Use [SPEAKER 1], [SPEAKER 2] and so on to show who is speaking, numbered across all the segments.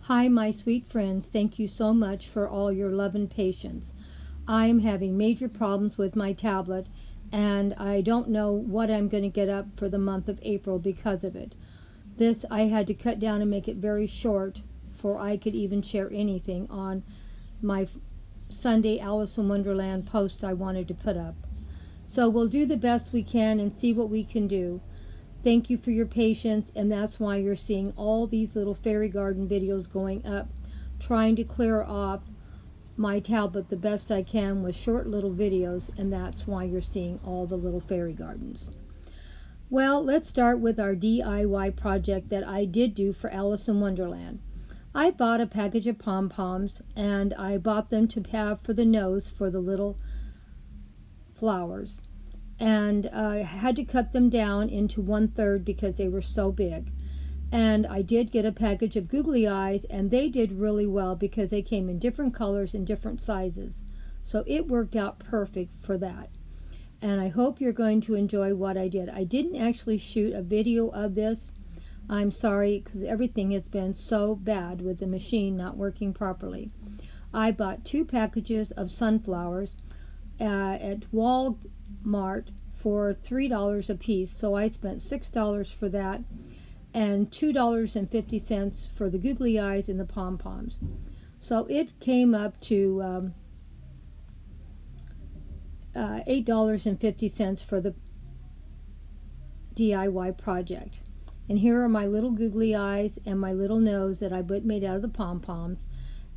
[SPEAKER 1] Hi, my sweet friends. Thank you so much for all your love and patience. I am having major problems with my tablet, and I don't know what I'm going to get up for the month of April because of it. This I had to cut down and make it very short for I could even share anything on my Sunday Alice in Wonderland post I wanted to put up. So we'll do the best we can and see what we can do. Thank you for your patience, and that's why you're seeing all these little fairy garden videos going up, trying to clear off my tablet the best I can with short little videos, and that's why you're seeing all the little fairy gardens. Well, let's start with our DIY project that I did do for Alice in Wonderland. I bought a package of pom-poms, and I bought them to have for the nose for the little flowers. And I had to cut them down into 1/3 because they were so big. And I did get a package of googly eyes, and they did really well because they came in different colors and different sizes. So it worked out perfect for that. And I hope you're going to enjoy what I did. I didn't actually shoot a video of this. I'm sorry, because everything has been so bad with the machine not working properly. I bought 2 packages of sunflowers at Walmart for $3 a piece, so I spent $6 for that and $2.50 for the googly eyes and the pom-poms. So it came up to $8.50 for the DIY project. And here are my little googly eyes and my little nose that I made out of the pom-poms,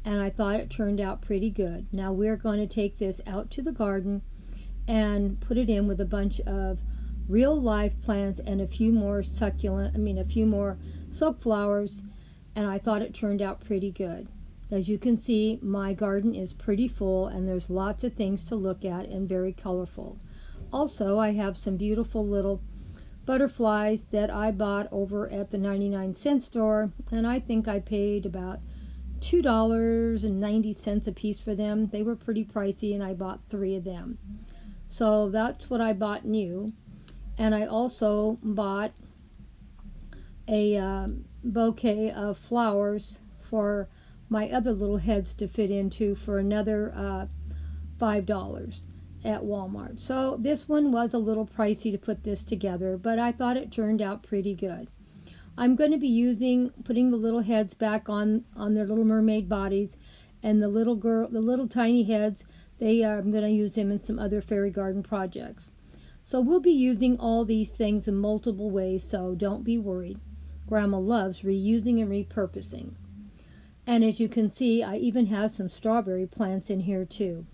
[SPEAKER 1] and I thought it turned out pretty good. Now we're going to take this out to the garden and put it in with a bunch of real life plants and a few more silk flowers, and I thought it turned out pretty good. As you can see, my garden is pretty full and there's lots of things to look at and very colorful. Also, I have some beautiful little butterflies that I bought over at the 99-cent store, and I think I paid about $2.90 a piece for them. They were pretty pricey, and I bought 3 of them. So that's what I bought new. And I also bought a bouquet of flowers for my other little heads to fit into for another $5 at Walmart. So this one was a little pricey to put this together, but I thought it turned out pretty good. I'm going to be putting the little heads back on their little mermaid bodies, and the little tiny heads, I'm going to use them in some other fairy garden projects. So we'll be using all these things in multiple ways, so don't be worried. Grandma loves reusing and repurposing. And as you can see, I even have some strawberry plants in here too.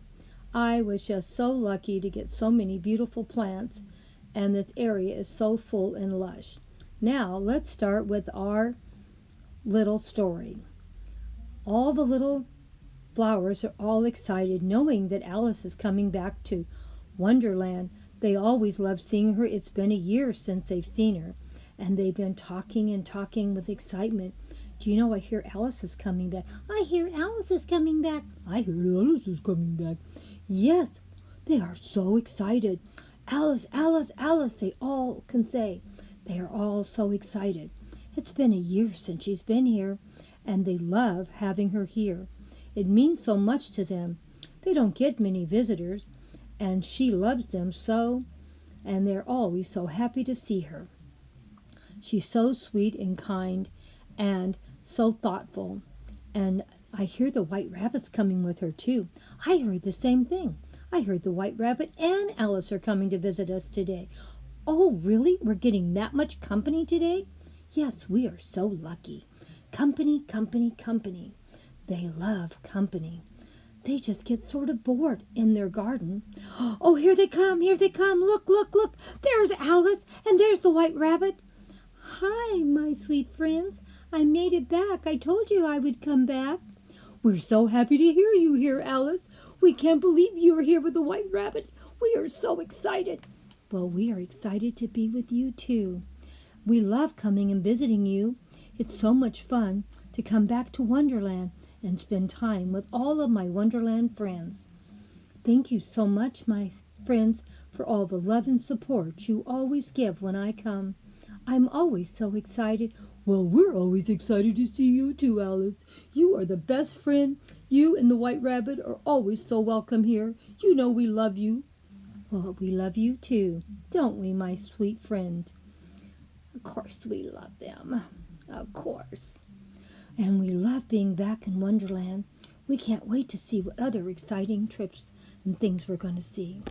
[SPEAKER 1] I was just so lucky to get so many beautiful plants, and this area is so full and lush. Now let's start with our little story. All the little flowers are all excited knowing that Alice is coming back to Wonderland. They always love seeing her. It's been a year since they've seen her, and they've been talking and talking with excitement. Do you know, I hear Alice is coming back. I hear Alice is coming back. I hear Alice is coming back. Yes, they are so excited. Alice, Alice, Alice, they all can say. They are all so excited. It's been a year since she's been here, and they love having her here. It means so much to them. They don't get many visitors, and she loves them so, and they're always so happy to see her. She's so sweet and kind and so thoughtful. And I hear the white rabbit's coming with her too. I heard the same thing. I heard the white rabbit and Alice are coming to visit us today. Oh, really? We're getting that much company today? Yes, we are so lucky. Company, company, company. They love company. They just get sort of bored in their garden. Oh, here they come, here they come. Look, look, look. There's Alice, and there's the white rabbit. Hi, my sweet friends. I made it back. I told you I would come back. We're so happy to hear you here, Alice. We can't believe you are here with the white rabbit. We are so excited. Well, we are excited to be with you, too. We love coming and visiting you. It's so much fun to come back to Wonderland and spend time with all of my Wonderland friends. Thank you so much, my friends, for all the love and support you always give when I come. I'm always so excited Well, we're always excited to see you too, Alice. You are the best friend. You and the White Rabbit are always so welcome here. You know we love you. Well, we love you too, don't we, my sweet friend? Of course we love them. Of course. And we love being back in Wonderland. We can't wait to see what other exciting trips and things we're going to see.